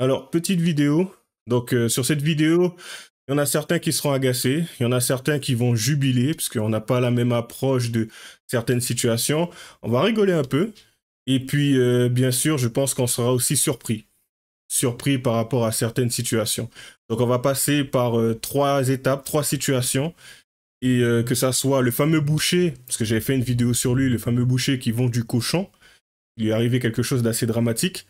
Alors, petite vidéo. Donc, sur cette vidéo, il y en a certains qui seront agacés, il y en a certains qui vont jubiler, parce qu'on n'a pas la même approche de certaines situations. On va rigoler un peu. Et puis, bien sûr, je pense qu'on sera aussi surpris. Surpris par rapport à certaines situations. Donc, on va passer par trois étapes, trois situations. Et que ça soit le fameux boucher, parce que j'avais fait une vidéo sur lui, le fameux boucher qui vend du cochon. Il lui est arrivé quelque chose d'assez dramatique.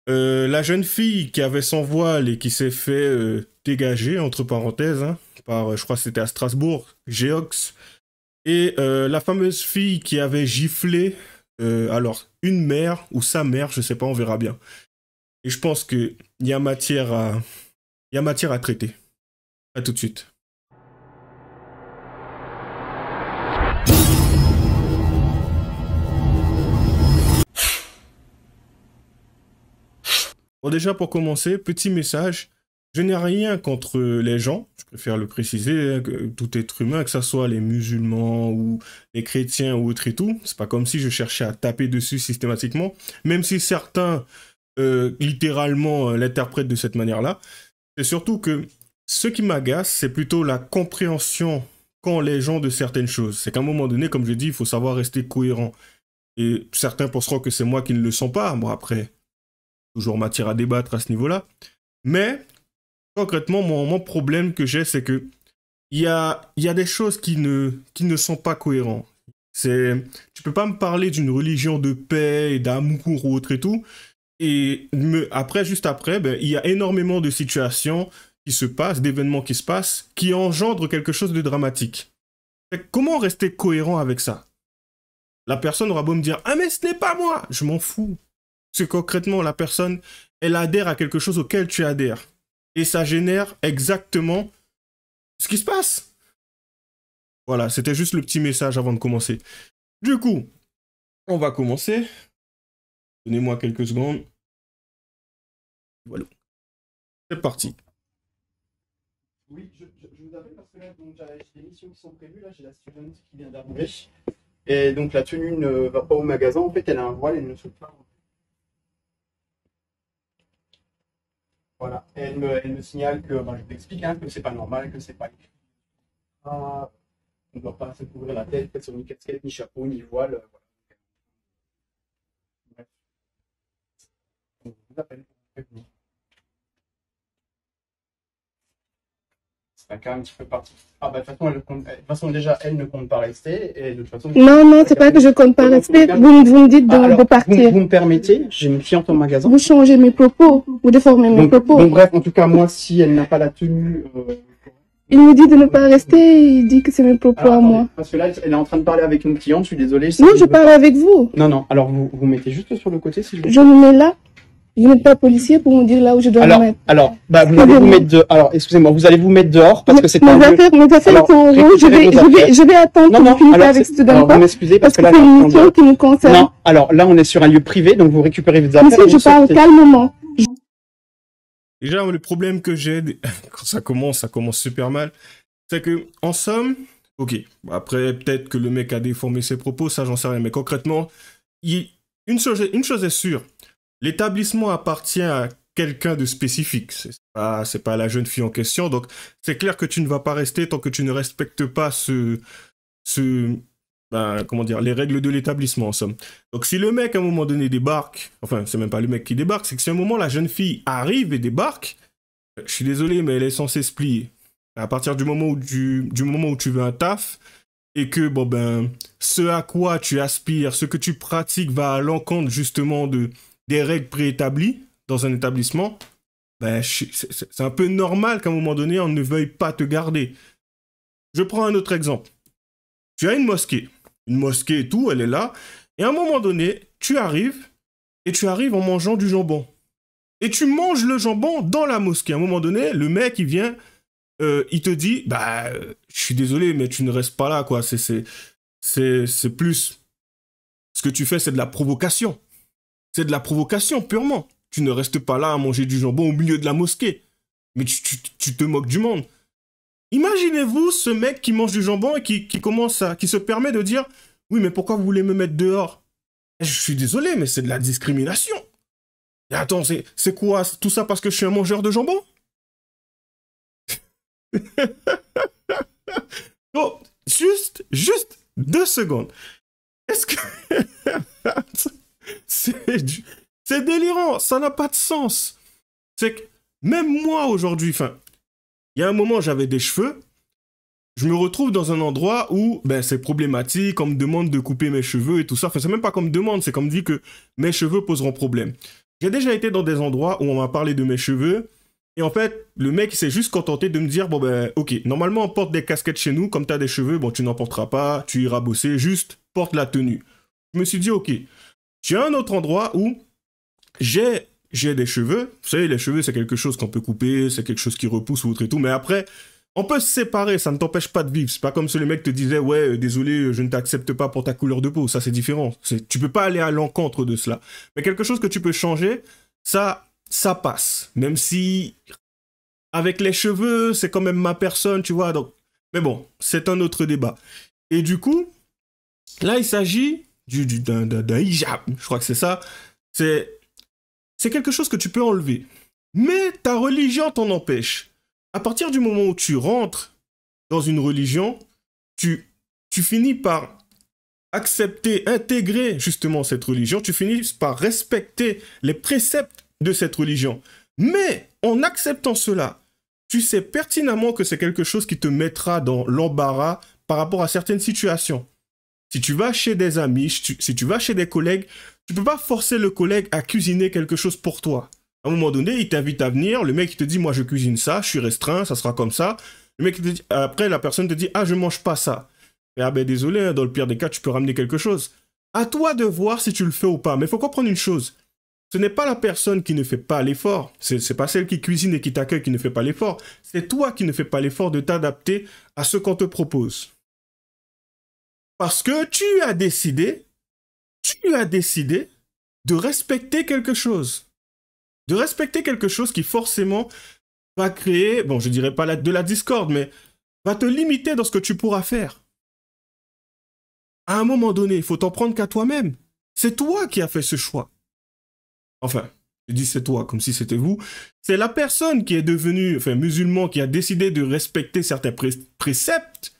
La jeune fille qui avait son voile et qui s'est fait dégager, entre parenthèses, hein, par, je crois que c'était à Strasbourg, Geox. Et la fameuse fille qui avait giflé, alors, une mère ou sa mère, je sais pas, on verra bien. Et je pense qu'il y a matière à traiter. À tout de suite. Bon, déjà, pour commencer, petit message. Je n'ai rien contre les gens, je préfère le préciser, hein, que tout être humain, que ce soit les musulmans ou les chrétiens ou autres et tout. C'est pas comme si je cherchais à taper dessus systématiquement, même si certains, littéralement, l'interprètent de cette manière-là. C'est surtout que ce qui m'agace, c'est plutôt la compréhension qu'ont les gens de certaines choses. C'est qu'à un moment donné, comme je dis, il faut savoir rester cohérent. Et certains penseront que c'est moi qui ne le sens pas. Bon, après, toujours matière à débattre à ce niveau-là. Mais, concrètement, mon problème que j'ai, c'est que il y a des choses qui ne sont pas cohérentes. Tu peux pas me parler d'une religion de paix et d'amour ou autre et tout. Et juste après, ben, il y a énormément de situations qui se passent, d'événements qui se passent, qui engendrent quelque chose de dramatique. Comment rester cohérent avec ça? La personne aura beau me dire « Ah mais ce n'est pas moi !» Je m'en fous. Parce que concrètement, la personne, elle adhère à quelque chose auquel tu adhères. Et ça génère exactement ce qui se passe. Voilà, c'était juste le petit message avant de commencer. Du coup, on va commencer. Donnez-moi quelques secondes. Voilà. C'est parti. Oui, je vous appelle parce que là, j'ai des missions qui sont prévues. Là, j'ai la studente qui vient d'arriver. Et donc, la tenue ne va pas au magasin. En fait, elle a un voile, elle ne saute pas. Voilà. Elle me signale que, ben, je vous explique, hein, que c'est pas normal, que c'est pas écrit. On ne doit pas se couvrir la tête, peut-être sur ni casquette, ni chapeau, ni voile. Voilà. Bref. Donc, je vous appelle pour vous prévenir. C'est un cas un petit peu parti. Ah, bah, de toute façon, déjà, elle ne compte pas rester. Et de toute façon, non, c'est pas que je compte pas rester. Vous me dites de partir. Vous me permettez, j'ai une cliente au magasin. Vous changez mes propos, vous déformez mes propos. Donc, bref, en tout cas, moi, si elle n'a pas la tenue. Il me dit de ne pas rester, il dit que c'est mes propos à moi. Parce que là, elle est en train de parler avec une cliente, je suis désolé. Non, je parle avec vous. Non, alors vous mettez juste sur le côté si je veux. Je me mets là. Je n'êtes pas policier pour me dire là où je dois me mettre. Alors, bah, vous allez vous mettre dehors. Alors, excusez-moi, vous allez vous mettre dehors parce que c'est pas. Mes affaires sont en rouge. Je vais attendre que vous finissiez avec ce alors, vous m'excusez parce que là, c'est une mission qui me concerne. Non, alors là, on est sur un lieu privé, donc vous récupérez vos affaires. Monsieur, je parle calmement. Déjà, le problème que j'ai, quand ça commence super mal, c'est que, en somme, ok, après, peut-être que le mec a déformé ses propos, ça, j'en sais rien, mais concrètement, une chose est sûre, l'établissement appartient à quelqu'un de spécifique, c'est pas la jeune fille en question, donc c'est clair que tu ne vas pas rester tant que tu ne respectes pas comment dire, les règles de l'établissement, en somme. Donc, si le mec, à un moment donné, débarque, enfin, c'est même pas le mec qui débarque, c'est que si à un moment, la jeune fille arrive et débarque, je suis désolé, mais elle est censée se plier. À partir du moment où tu veux un taf, et que, bon, ben, ce à quoi tu aspires, ce que tu pratiques va à l'encontre, justement, des règles préétablies dans un établissement, ben, c'est un peu normal qu'à un moment donné, on ne veuille pas te garder. Je prends un autre exemple. Tu as une mosquée et tout, elle est là, et à un moment donné, tu arrives en mangeant du jambon. Et tu manges le jambon dans la mosquée. À un moment donné, le mec, il vient, il te dit, bah, je suis désolé, mais tu ne restes pas là, quoi. C'est plus... Ce que tu fais, c'est de la provocation. C'est de la provocation, purement. Tu ne restes pas là à manger du jambon au milieu de la mosquée. Mais tu te moques du monde. Imaginez-vous ce mec qui mange du jambon et qui se permet de dire « Oui, mais pourquoi vous voulez me mettre dehors ?» Je suis désolé, mais c'est de la discrimination. Et attends, c'est quoi tout ça parce que je suis un mangeur de jambon? Oh, juste 2 secondes. Est-ce que... c'est délirant, ça n'a pas de sens. C'est que même moi aujourd'hui, enfin, il y a un moment j'avais des cheveux, je me retrouve dans un endroit où ben, c'est problématique, on me demande de couper mes cheveux et tout ça. Enfin, c'est même pas comme demande, c'est comme dit que mes cheveux poseront problème. J'ai déjà été dans des endroits où on m'a parlé de mes cheveux. Et en fait, le mec s'est juste contenté de me dire, bon ben, ok, normalement on porte des casquettes chez nous, comme t'as des cheveux, bon tu n'en porteras pas, tu iras bosser, juste porte la tenue. Je me suis dit, ok, j'ai un autre endroit où j'ai des cheveux. Vous savez, les cheveux c'est quelque chose qu'on peut couper, c'est quelque chose qui repousse ou autre et tout, mais après, on peut se séparer, ça ne t'empêche pas de vivre. C'est pas comme si le mec te disait, ouais, désolé, je ne t'accepte pas pour ta couleur de peau, ça c'est différent. Tu peux pas aller à l'encontre de cela. Mais quelque chose que tu peux changer, ça passe. Même si, avec les cheveux, c'est quand même ma personne, tu vois. Donc... Mais bon, c'est un autre débat. Et du coup, là, il s'agit d'un hijab. Je crois que c'est ça. C'est quelque chose que tu peux enlever. Mais ta religion t'en empêche. À partir du moment où tu rentres dans une religion, tu finis par accepter, intégrer justement cette religion. Tu finis par respecter les préceptes de cette religion. Mais en acceptant cela, tu sais pertinemment que c'est quelque chose qui te mettra dans l'embarras par rapport à certaines situations. Si tu vas chez des amis, si tu vas chez des collègues, tu peux pas forcer le collègue à cuisiner quelque chose pour toi. À un moment donné, il t'invite à venir, le mec il te dit, moi je cuisine ça, je suis restreint, ça sera comme ça. Le mec, après la personne te dit, ah je mange pas ça. Et, ah ben désolé, hein, dans le pire des cas, tu peux ramener quelque chose. À toi de voir si tu le fais ou pas. Mais il faut comprendre une chose. Ce n'est pas la personne qui ne fait pas l'effort. C'est pas celle qui cuisine et qui t'accueille qui ne fait pas l'effort. C'est toi qui ne fais pas l'effort de t'adapter à ce qu'on te propose. Parce que tu as décidé de respecter quelque chose. De respecter quelque chose qui forcément va créer, bon je dirais pas de la discorde, mais va te limiter dans ce que tu pourras faire. À un moment donné, il faut t'en prendre qu'à toi-même. C'est toi qui as fait ce choix. Enfin, je dis c'est toi, comme si c'était vous. C'est la personne qui est devenue, enfin, musulman, qui a décidé de respecter certains préceptes,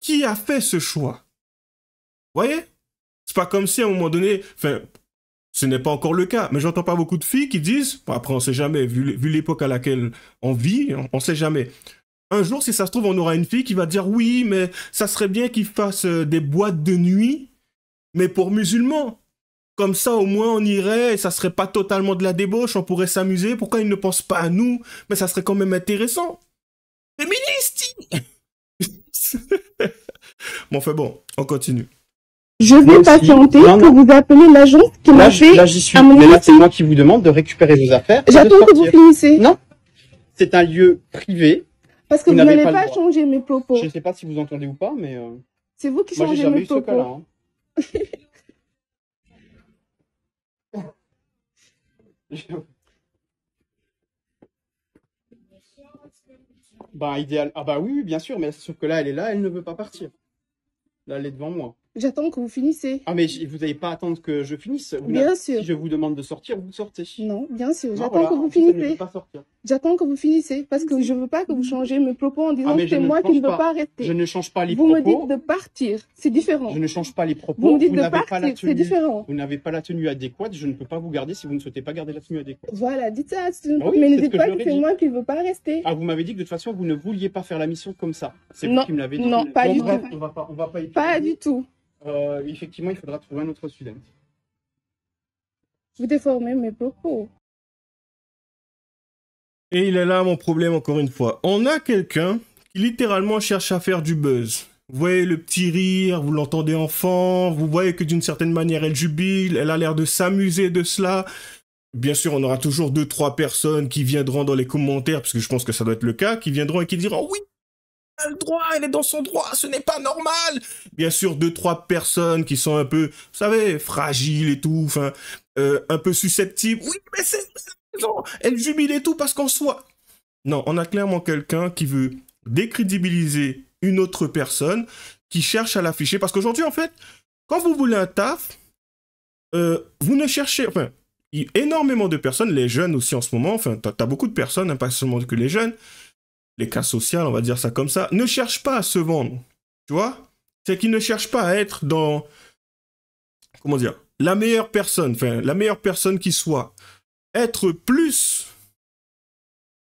qui a fait ce choix. Vous voyez? C'est pas comme si à un moment donné, enfin, ce n'est pas encore le cas, mais j'entends pas beaucoup de filles qui disent, bon, après on sait jamais, vu l'époque à laquelle on vit, on sait jamais. Un jour, si ça se trouve, on aura une fille qui va dire, oui, mais ça serait bien qu'ils fassent des boîtes de nuit, mais pour musulmans. Comme ça, au moins, on irait, et ça serait pas totalement de la débauche, on pourrait s'amuser. Pourquoi ils ne pensent pas à nous? Mais ça serait quand même intéressant. Féministe! Bon, enfin bon, on continue. Je vais patienter pour vous appeler l'agence qui m'a fait... Là, j'y suis. Mais là, c'est moi qui vous demande de récupérer vos affaires. J'attends que vous finissez. Non. C'est un lieu privé. Parce que vous n'allez pas changer mes propos. Je ne sais pas si vous entendez ou pas, mais... C'est vous qui changez mes propos. Moi, j'ai jamais eu ce cas-là. Bah, idéal. Ah bah oui, bien sûr, mais sauf que là, elle est là, elle ne veut pas partir. Là, elle est devant moi. J'attends que vous finissez. Ah, mais vous n'allez pas attendre que je finisse. Bien sûr. Si je vous demande de sortir, vous sortez. Non, bien sûr. J'attends que vous finissez. J'attends que vous finissez. Parce que je ne veux pas que vous changez mes propos en disant que c'est moi qui ne veux pas rester. Je ne change pas les propos. Vous me dites de partir. C'est différent. Je ne change pas les propos. Vous me dites de partir. C'est différent. Vous n'avez pas la tenue adéquate. Je ne peux pas vous garder si vous ne souhaitez pas garder la tenue adéquate. Voilà, dites ça. Mais ne dites pas que c'est moi qui ne veux pas rester. Ah, vous m'avez dit que de toute façon, vous ne vouliez pas faire la mission comme ça. C'est vous qui me l'avez dit. Non, pas du tout. On va pas y Pas du tout. Effectivement, il faudra trouver un autre student. Vous déformez mes propos. Et il est là mon problème encore une fois. On a quelqu'un qui littéralement cherche à faire du buzz. Vous voyez le petit rire, vous l'entendez enfant, vous voyez que d'une certaine manière elle jubile, elle a l'air de s'amuser de cela. Bien sûr, on aura toujours 2-3 personnes qui viendront dans les commentaires, parce que je pense que ça doit être le cas, qui viendront et qui diront « Oui, elle a le droit, elle est dans son droit, ce n'est pas normal !» Bien sûr, 2-3 personnes qui sont un peu, vous savez, fragiles et tout, enfin, un peu susceptibles. « Oui, mais c'est... Non, elle jubile et tout parce qu'on soit... » Non, on a clairement quelqu'un qui veut décrédibiliser une autre personne, qui cherche à l'afficher. Parce qu'aujourd'hui, en fait, quand vous voulez un taf, vous ne cherchez... Enfin, énormément de personnes, les jeunes aussi en ce moment, enfin, t'as beaucoup de personnes, hein, pas seulement que les jeunes, les cas sociaux, on va dire ça comme ça, ne cherchent pas à se vendre, tu vois? C'est qu'ils ne cherchent pas à être dans, comment dire, la meilleure personne qui soit, être plus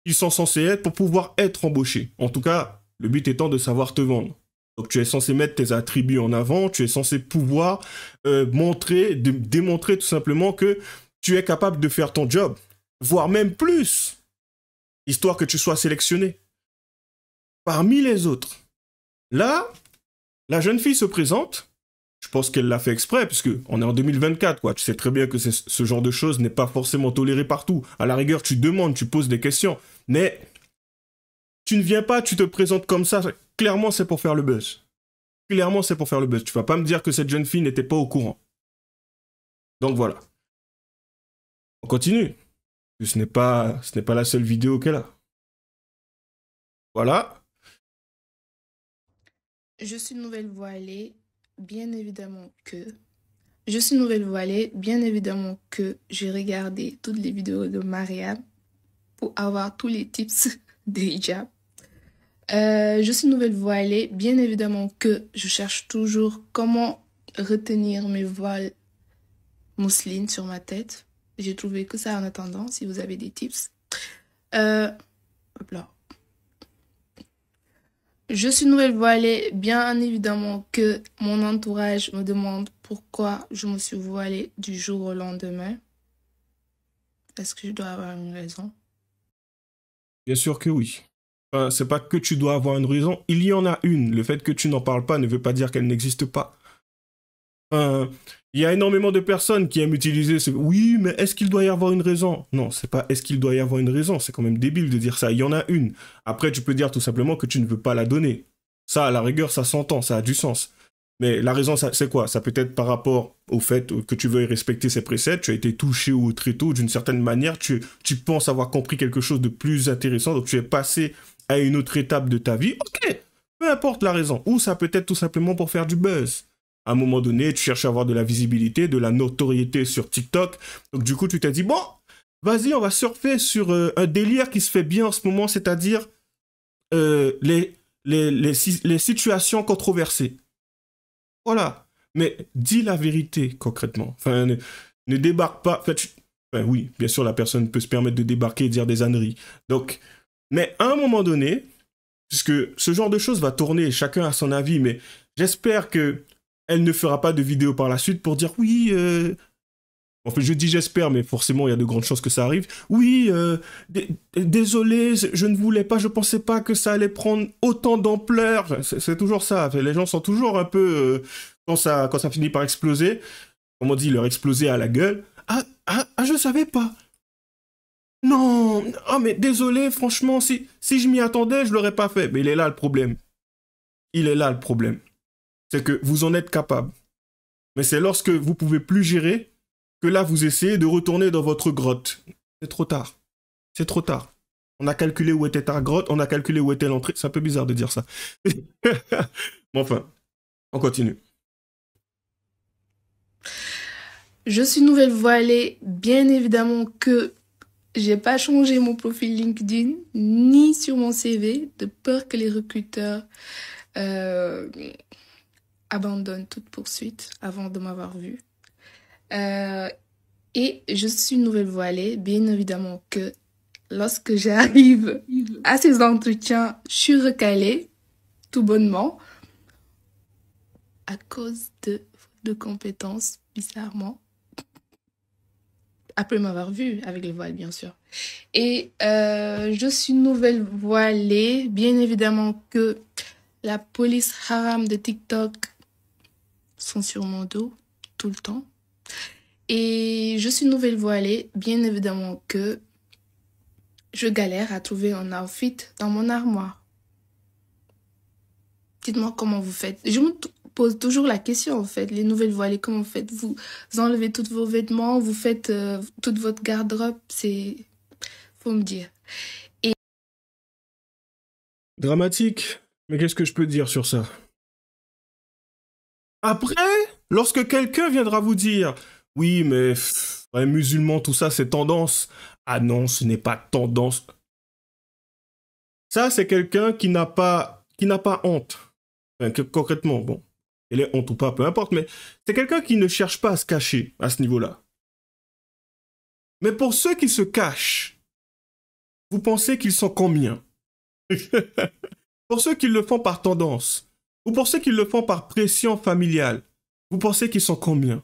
qu'ils sont censés être pour pouvoir être embauchés. En tout cas, le but étant de savoir te vendre. Donc tu es censé mettre tes attributs en avant, tu es censé pouvoir démontrer tout simplement que tu es capable de faire ton job, voire même plus, histoire que tu sois sélectionné parmi les autres. Là, la jeune fille se présente, je pense qu'elle l'a fait exprès, puisqu'on est en 2024, quoi. Tu sais très bien que ce genre de choses n'est pas forcément toléré partout. À la rigueur, tu demandes, tu poses des questions, mais tu ne viens pas, tu te présentes comme ça. Clairement, c'est pour faire le buzz. Clairement, c'est pour faire le buzz. Tu vas pas me dire que cette jeune fille n'était pas au courant. Donc voilà. On continue. Ce n'est pas la seule vidéo qu'elle a. Voilà. Je suis nouvelle voilée, bien évidemment que... Je suis nouvelle voilée, bien évidemment que j'ai regardé toutes les vidéos de Mariam pour avoir tous les tips de hijab. Je suis nouvelle voilée, bien évidemment que je cherche toujours comment retenir mes voiles mousseline sur ma tête. J'ai trouvé que ça en attendant, si vous avez des tips. Hop là. Je suis nouvelle voilée, bien évidemment que mon entourage me demande pourquoi je me suis voilée du jour au lendemain. Est-ce que je dois avoir une raison? Bien sûr que oui. Enfin, c'est pas que tu dois avoir une raison, il y en a une. Le fait que tu n'en parles pas ne veut pas dire qu'elle n'existe pas. Il y a énormément de personnes qui aiment utiliser ce... Oui, mais est-ce qu'il doit y avoir une raison? Non, c'est pas est-ce qu'il doit y avoir une raison. C'est quand même débile de dire ça. Il y en a une. Après, tu peux dire tout simplement que tu ne veux pas la donner. Ça, à la rigueur, ça s'entend, ça a du sens. Mais la raison, c'est quoi? Ça peut être par rapport au fait que tu veuilles respecter ces préceptes, tu as été touché ou très tôt, d'une certaine manière, tu penses avoir compris quelque chose de plus intéressant, donc tu es passé à une autre étape de ta vie. Ok, peu importe la raison. Ou ça peut être tout simplement pour faire du buzz. À un moment donné, tu cherches à avoir de la visibilité, de la notoriété sur TikTok. Donc du coup, tu t'es dit, bon, vas-y, on va surfer sur un délire qui se fait bien en ce moment, c'est-à-dire les situations controversées. Voilà. Mais dis la vérité, concrètement. Enfin, ne débarque pas... Enfin, oui, bien sûr, la personne peut se permettre de débarquer et dire des âneries. Donc, mais à un moment donné, puisque ce genre de choses va tourner, chacun a son avis, mais j'espère que elle ne fera pas de vidéo par la suite pour dire oui, en fait, je dis j'espère, mais forcément, il y a de grandes chances que ça arrive. Oui, désolé, je ne voulais pas, je pensais pas que ça allait prendre autant d'ampleur. C'est toujours ça. Les gens sont toujours un peu, quand ça finit par exploser, comme on dit, leur exploser à la gueule. Je savais pas. Non, mais désolé, franchement, si je m'y attendais, je l'aurais pas fait. Mais il est là le problème. Il est là le problème. C'est que vous en êtes capable. Mais c'est lorsque vous pouvez plus gérer que là, vous essayez de retourner dans votre grotte. C'est trop tard. C'est trop tard. On a calculé où était ta grotte, on a calculé où était l'entrée. C'est un peu bizarre de dire ça. Bon, enfin, on continue. Je suis nouvelle voilée, bien évidemment que j'ai pas changé mon profil LinkedIn, ni sur mon CV, de peur que les recruteurs abandonnent toute poursuite avant de m'avoir vue. Et je suis nouvelle voilée, bien évidemment que lorsque j'arrive à ces entretiens, je suis recalée, tout bonnement, à cause de compétences, bizarrement. Après m'avoir vue avec le voile, bien sûr. Et je suis nouvelle voilée, bien évidemment que la police haram de TikTok sont sur mon dos tout le temps. Et je suis nouvelle voilée, bien évidemment que je galère à trouver un outfit dans mon armoire. Dites-moi comment vous faites. Je me pose toujours la question, en fait. Les nouvelles voilées, comment vous faites? Vous enlevez tous vos vêtements, vous faites toute votre garde-robe. C'est... faut me dire. Et... Dramatique. Mais qu'est-ce que je peux dire sur ça? Après, lorsque quelqu'un viendra vous dire... Oui, mais Ouais, musulman, tout ça, c'est tendance. Ah non, ce n'est pas tendance. Ça, c'est quelqu'un qui n'a pas honte. Enfin, concrètement, bon, elle est honte ou pas, peu importe, mais c'est quelqu'un qui ne cherche pas à se cacher à ce niveau-là. Mais pour ceux qui se cachent, vous pensez qu'ils sont combien? Pour ceux qui le font par tendance, ou pour ceux qui le font par pression familiale, vous pensez qu'ils sont combien?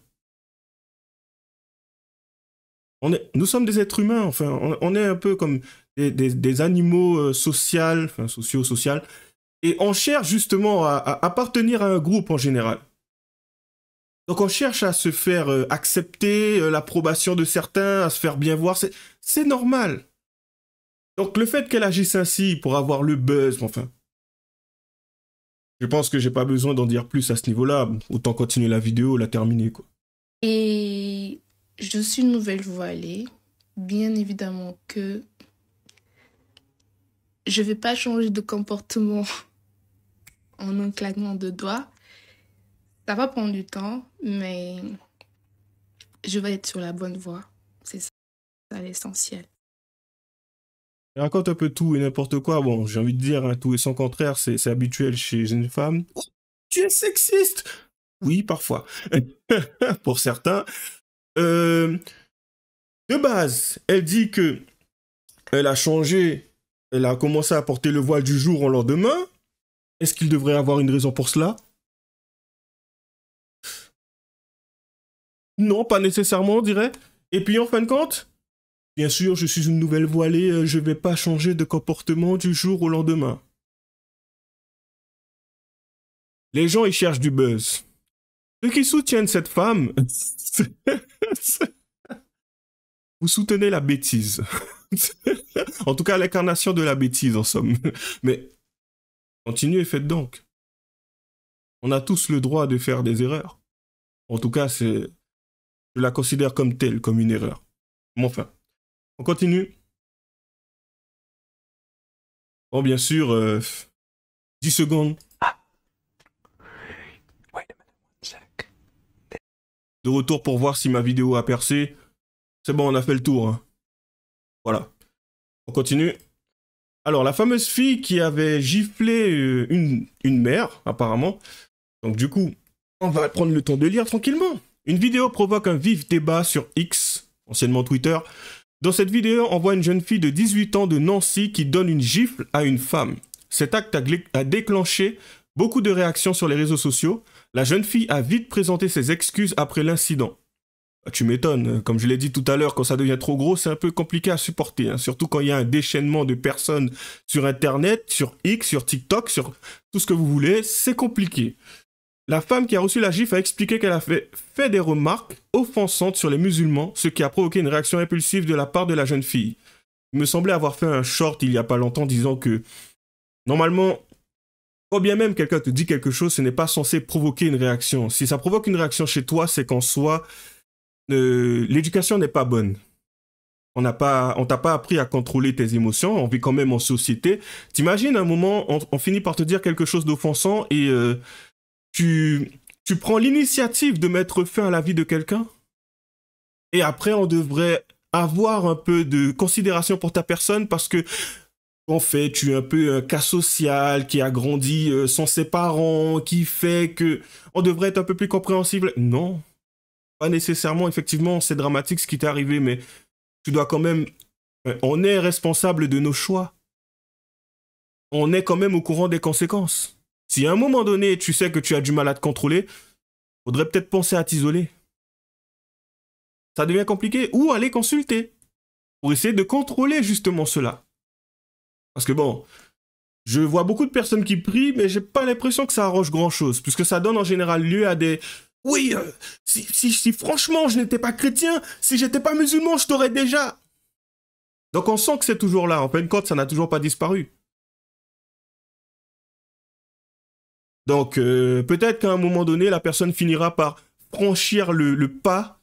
Nous sommes des êtres humains, enfin, on est un peu comme des animaux sociaux, enfin, sociaux, et on cherche justement à appartenir à un groupe en général. Donc on cherche à se faire accepter, l'approbation de certains, à se faire bien voir, c'est normal. Donc le fait qu'elle agisse ainsi pour avoir le buzz, enfin, je pense que j'ai pas besoin d'en dire plus à ce niveau-là, autant continuer la vidéo, la terminer, quoi. Et je suis nouvelle voilée, bien évidemment que je vais pas changer de comportement en un claquement de doigts. Ça va prendre du temps, mais je vais être sur la bonne voie. C'est ça l'essentiel. Elle raconte un peu tout et n'importe quoi. Bon, j'ai envie de dire, hein, tout et son contraire, c'est habituel chez une femme. Oh, tu es sexiste! Oui, parfois. Pour certains. De base, elle dit que elle a changé, elle a commencé à porter le voile du jour au lendemain. Est-ce qu'il devrait avoir une raison pour cela? Non, pas nécessairement, on dirait. Et puis en fin de compte, bien sûr, je suis une nouvelle voilée, je vais pas changer de comportement du jour au lendemain. Les gens, ils cherchent du buzz. Ceux qui soutiennent cette femme, vous soutenez la bêtise. En tout cas, l'incarnation de la bêtise, en somme. Mais continuez, faites donc. On a tous le droit de faire des erreurs. En tout cas, je la considère comme telle, comme une erreur. Mais enfin, on continue. Bon, bien sûr, 10 secondes. De retour pour voir si ma vidéo a percé. C'est bon, on a fait le tour. Hein. Voilà. On continue. Alors, la fameuse fille qui avait giflé une mère, apparemment. Donc, du coup, on va prendre le temps de lire tranquillement. Une vidéo provoque un vif débat sur X, anciennement Twitter. Dans cette vidéo, on voit une jeune fille de 18 ans de Nancy qui donne une gifle à une femme. Cet acte a déclenché beaucoup de réactions sur les réseaux sociaux. La jeune fille a vite présenté ses excuses après l'incident. Tu m'étonnes, comme je l'ai dit tout à l'heure, quand ça devient trop gros, c'est un peu compliqué à supporter, hein. Surtout quand il y a un déchaînement de personnes sur Internet, sur X, sur TikTok, sur tout ce que vous voulez, c'est compliqué. La femme qui a reçu la gifle a expliqué qu'elle a fait des remarques offensantes sur les musulmans, ce qui a provoqué une réaction impulsive de la part de la jeune fille. Il me semblait avoir fait un short il y a pas longtemps disant que, normalement, quand bien même quelqu'un te dit quelque chose, ce n'est pas censé provoquer une réaction. Si ça provoque une réaction chez toi, c'est qu'en soi, l'éducation n'est pas bonne. On t'a pas appris à contrôler tes émotions, on vit quand même en société. T'imagines un moment, on finit par te dire quelque chose d'offensant et tu prends l'initiative de mettre fin à la vie de quelqu'un. Et après, on devrait avoir un peu de considération pour ta personne parce que en fait, tu es un peu un cas social qui a grandi sans ses parents, qui fait que on devrait être un peu plus compréhensible. Non, pas nécessairement. Effectivement, c'est dramatique ce qui t'est arrivé, mais tu dois quand même... On est responsable de nos choix. On est quand même au courant des conséquences. Si à un moment donné, tu sais que tu as du mal à te contrôler, faudrait peut-être penser à t'isoler. Ça devient compliqué. Ou aller consulter pour essayer de contrôler justement cela. Parce que bon, je vois beaucoup de personnes qui prient, mais j'ai pas l'impression que ça arrange grand-chose, puisque ça donne en général lieu à des... Oui, si franchement je n'étais pas chrétien, si j'étais pas musulman, je t'aurais déjà... Donc on sent que c'est toujours là. En fin de compte, ça n'a toujours pas disparu. Donc peut-être qu'à un moment donné, la personne finira par franchir le pas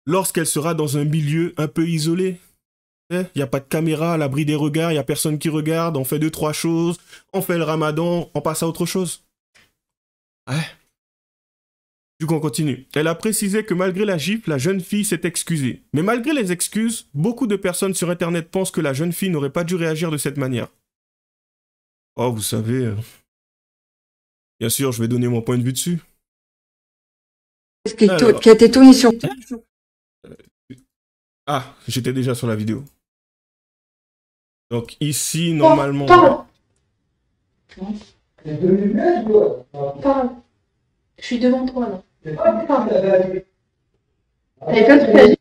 lorsqu'elle sera dans un milieu un peu isolé. Il n'y a pas de caméra à l'abri des regards, il n'y a personne qui regarde, on fait 2-3 choses, on fait le ramadan, on passe à autre chose. Ouais. Du coup, on continue. Elle a précisé que malgré la gifle, la jeune fille s'est excusée. Mais malgré les excuses, beaucoup de personnes sur Internet pensent que la jeune fille n'aurait pas dû réagir de cette manière. Oh, vous savez, bien sûr, je vais donner mon point de vue dessus. Alors, Qui a été tourné sur... ah, j'étais déjà sur la vidéo. Donc ici, normalement... Parle. Parle. Je suis devant toi, là. Parle. T'avais plein de trucs à dire.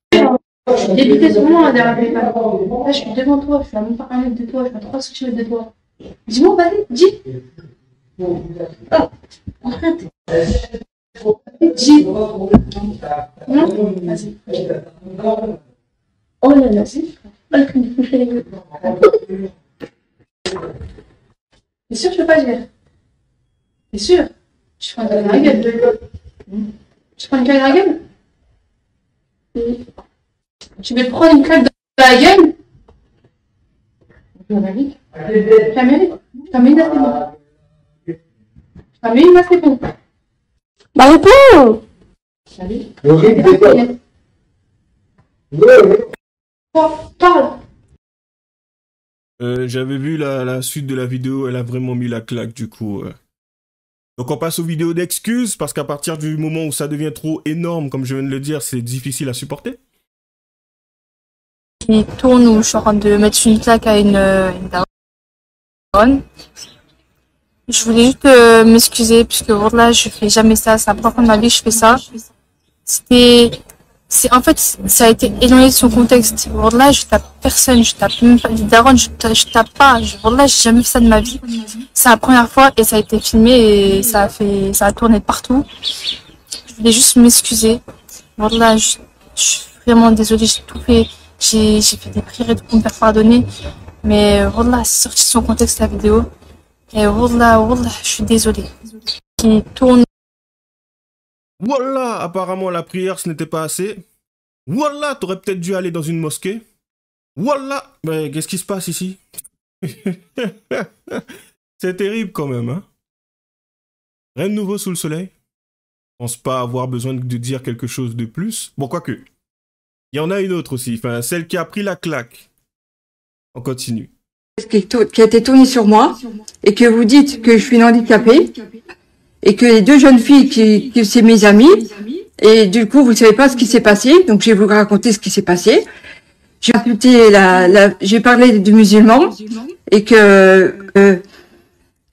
Je suis débutée sur moi derrière les balles. Là, je suis devant toi. Je suis à même pas 1 mètre de toi. Je suis à 3 cm de toi. Dis-moi, vas-y, dis. Ah, arrête. Dis. Non, vas-y. Oh là là, c'est... T'es sûr que je peux pas dire? T'es sûr? Je prends une claque dans la gueule. Je prends une claque dans la gueule? Tu veux prendre une claque dans la gueule? Je la mérite. Je la mérite. Je t'en mets une assez bon. Je t'en mets une assez bon. Bah réponds! Salut. Parle. J'avais vu la suite de la vidéo, elle a vraiment mis la claque du coup. Donc on passe aux vidéos d'excuses, parce qu'à partir du moment où ça devient trop énorme, comme je viens de le dire, c'est difficile à supporter. Qui tourne où je suis en train de mettre une claque à une daronne. Je voulais juste m'excuser, puisque là je fais jamais ça, c'est la première fois de ma vie que je fais ça. En fait, ça a été éloigné de son contexte. Là, je tape personne, je tape même pas des darons, je tape pas. Là, j'ai jamais fait ça de ma vie. C'est la première fois et ça a été filmé et ça a tourné partout. Je voulais juste m'excuser. Là, je suis vraiment désolée, j'ai tout fait. J'ai fait des prières pour me faire pardonner. Mais là, c'est sorti de son contexte la vidéo. Et je suis désolée. Qui tourne. Voilà, apparemment la prière ce n'était pas assez. Voilà, t'aurais peut-être dû aller dans une mosquée. Voilà, mais qu'est-ce qui se passe ici? C'est terrible quand même, hein? Rien de nouveau sous le soleil. Je pense pas avoir besoin de dire quelque chose de plus. Bon, quoique. Il y en a une autre aussi, enfin, celle qui a pris la claque. On continue. Qui a été tourné sur moi et que vous dites que je suis handicapée et que les deux jeunes filles qui c'est mes amies et du coup vous savez pas ce qui s'est passé, donc je vais vous raconter ce qui s'est passé. J'ai insulté j'ai parlé de musulmans et que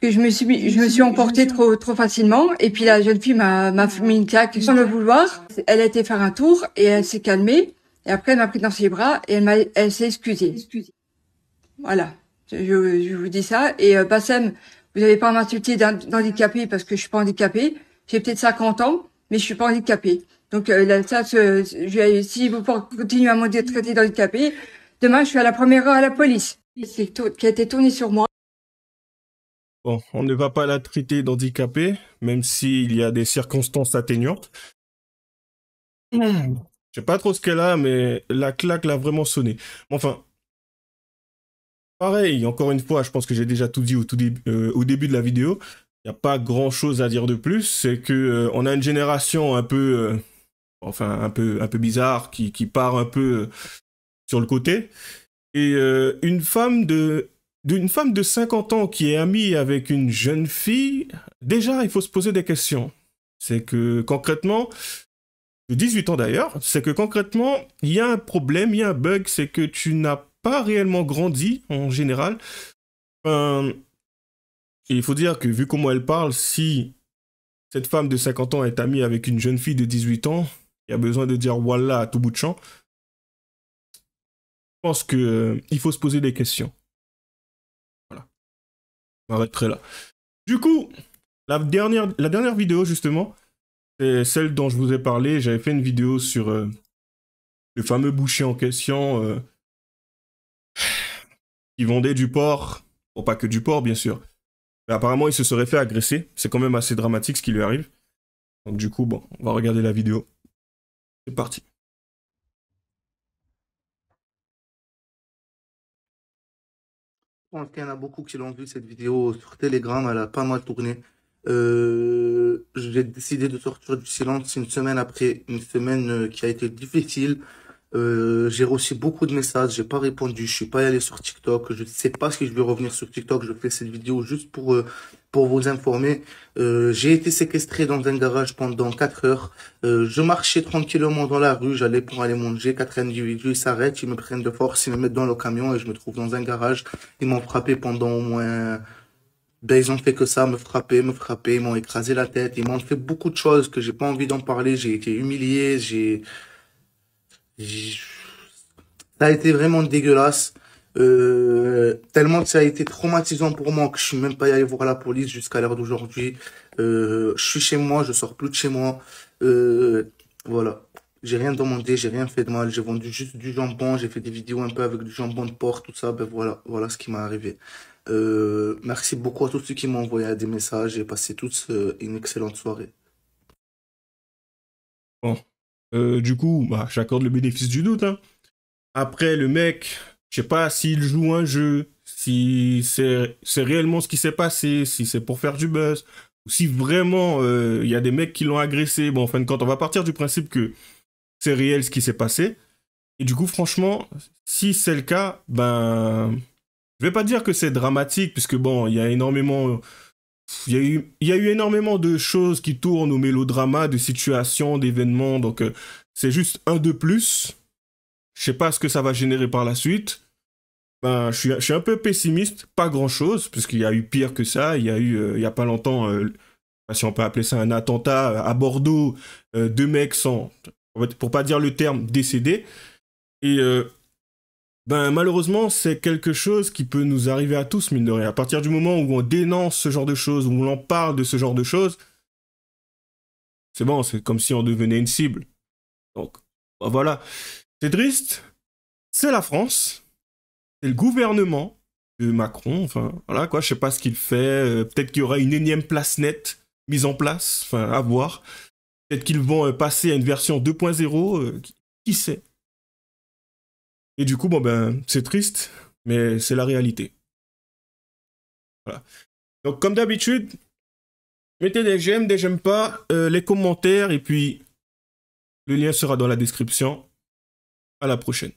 je me suis emportée trop facilement et puis la jeune fille m'a mis une claque sans le vouloir. Elle a été faire un tour et elle s'est calmée et après elle m'a pris dans ses bras et elle s'est excusée. Voilà. Je vous dis ça. Et Bassem, vous n'avez pas à m'insulter d'handicapé parce que je suis pas handicapée. J'ai peut-être 50 ans, mais je suis pas handicapée. Donc si vous continuez à me traiter d'handicapé, demain je suis à la première heure à la police. Qui a été tourné sur moi. Bon, on ne va pas la traiter d'handicapée, même s'il y a des circonstances atténuantes. Je sais pas trop ce qu'elle a, mais la claque l'a vraiment sonné. Enfin, pareil, encore une fois, je pense que j'ai déjà tout dit au début de la vidéo. Il n'y a pas grand-chose à dire de plus. C'est que on a une génération un peu, un peu bizarre qui part un peu sur le côté. Et d'une femme de 50 ans qui est amie avec une jeune fille, déjà, il faut se poser des questions. C'est que concrètement, de 18 ans d'ailleurs, c'est que concrètement, il y a un problème, il y a un bug, c'est que tu n'as pas réellement grandi en général. Et il faut dire que vu comment elle parle, si cette femme de 50 ans est amie avec une jeune fille de 18 ans, il y a besoin de dire voilà à tout bout de champ. Je pense que il faut se poser des questions. Voilà. On m'arrêterai là. Du coup, la dernière vidéo justement, c'est celle dont je vous ai parlé. J'avais fait une vidéo sur le fameux boucher en question qui vendait du porc. Bon, pas que du porc, bien sûr. Mais apparemment, il se serait fait agresser. C'est quand même assez dramatique ce qui lui arrive. Donc du coup, bon, on va regarder la vidéo. C'est parti. Je pense qu'il y en a beaucoup qui l'ont vu cette vidéo sur Telegram, elle a pas mal tourné. J'ai décidé de sortir du silence une semaine après une semaine qui a été difficile. J'ai reçu beaucoup de messages, j'ai pas répondu, je suis pas allé sur TikTok, je sais pas si je vais revenir sur TikTok, je fais cette vidéo juste pour vous informer. J'ai été séquestré dans un garage pendant 4 heures. Je marchais tranquillement dans la rue, j'allais pour aller manger, 4 individus, ils s'arrêtent, ils me prennent de force, ils me mettent dans le camion et je me trouve dans un garage. Ils m'ont frappé pendant au moins, ben, ils ont fait que ça, me frapper, ils m'ont écrasé la tête, ils m'ont fait beaucoup de choses que j'ai pas envie d'en parler, j'ai été humilié, j'ai- ça a été vraiment dégueulasse. Tellement que ça a été traumatisant pour moi que je suis même pas allé voir la police jusqu'à l'heure d'aujourd'hui. Je suis chez moi, je sors plus de chez moi. Voilà. J'ai rien demandé, j'ai rien fait de mal. J'ai vendu juste du jambon, j'ai fait des vidéos un peu avec du jambon de porc, tout ça. Ben voilà, voilà ce qui m'est arrivé. Merci beaucoup à tous ceux qui m'ont envoyé des messages et passé tous une excellente soirée. Bon. Du coup, bah, j'accorde le bénéfice du doute, hein. Après, le mec, je sais pas s'il joue un jeu, si c'est réellement ce qui s'est passé, si c'est pour faire du buzz, ou si vraiment il y a des mecs qui l'ont agressé. Bon, en fin de compte, on va partir du principe que c'est réel ce qui s'est passé. Et du coup, franchement, si c'est le cas, ben, je vais pas dire que c'est dramatique, puisque bon, il y a énormément, il y a eu énormément de choses qui tournent au mélodrama, de situations, d'événements, donc c'est juste un de plus. Je sais pas ce que ça va générer par la suite. Ben, je suis un peu pessimiste, pas grand-chose, puisqu'il y a eu pire que ça. Il y a eu, il y a pas longtemps, si on peut appeler ça un attentat à Bordeaux, 2 mecs sont, pour pas dire le terme, décédés. Et ben, malheureusement, c'est quelque chose qui peut nous arriver à tous, mine de rien. À partir du moment où on dénonce ce genre de choses, où on en parle de ce genre de choses, c'est bon, c'est comme si on devenait une cible. Donc, ben voilà. C'est triste, c'est la France, c'est le gouvernement de Macron, enfin, voilà quoi, je sais pas ce qu'il fait, peut-être qu'il y aura une énième place nette mise en place, enfin, à voir. Peut-être qu'ils vont passer à une version 2.0, qui sait. Et du coup, bon ben, c'est triste, mais c'est la réalité. Voilà. Donc, comme d'habitude, mettez des j'aime, des j'aime pas, les commentaires, et puis le lien sera dans la description. À la prochaine.